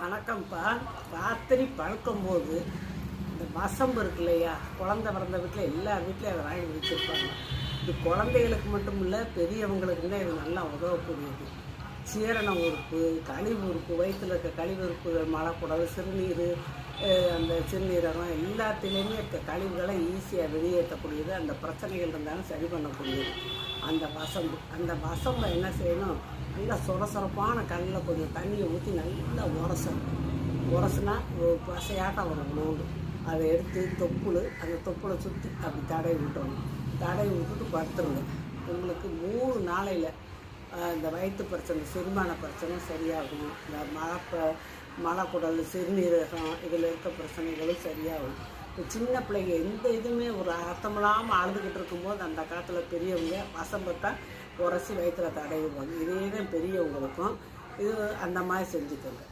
வணக்கம்ப்பா. ராத்திரி படுக்கும்போது இந்த வசம்பு இருக்கு இல்லையா, குழந்தை பிறந்த வீட்டில் எல்லார் வீட்லையும் அதை வாங்கி வச்சுருப்பாங்க. இது குழந்தைகளுக்கு மட்டும் இல்லை, பெரியவங்களுக்கு தான் இது நல்லா உதவக்கூடியது. சீரண உறுப்பு, கழிவு உறுப்பு, வயிற்றில் இருக்க கழிவு உறுப்புகள், மலக்குடல், சிறுநீர், அந்த சிறுநீரகம் எல்லாத்துலேயுமே இருக்க கழிவுகளை ஈஸியாக வெளியேற்றக்கூடியது. அந்த பிரச்சனைகள் இருந்தாலும் சரி பண்ணக்கூடியது அந்த வசம்பை என்ன செய்யணும், நல்லா சொரசொரப்பான கல்லில் கொஞ்சம் தண்ணியை ஊற்றி நல்லா உரசுனா ஒரு பசையாட்டம் வரும் நோண்டு. அதை எடுத்து அந்த தொப்புளை சுற்றி அப்படி தடவி விட்டுறணும். தடவி விட்டுட்டு படுத்துருங்க. உங்களுக்கு 3 நாளையில் இந்த வயிற்று பிரச்சனை, செரிமான பிரச்சனை சரியாகும். இந்த மலக்குடல், சிறுநீரகம் இதில் இருக்க பிரச்சனைகளும் சரியாகும். இப்போ சின்ன பிள்ளைங்க எந்த இதுவுமே ஒரு அர்த்தமில்லாமல் அழுதுகிட்டு இருக்கும்போது அந்த காலத்தில் பெரியவங்க வசம்பத்தான் உரசி வயிற்றில் தடவிடுவாங்க. இதே தான் பெரியவங்களுக்கும் இது அந்த மாதிரி செஞ்சுக்கோங்க.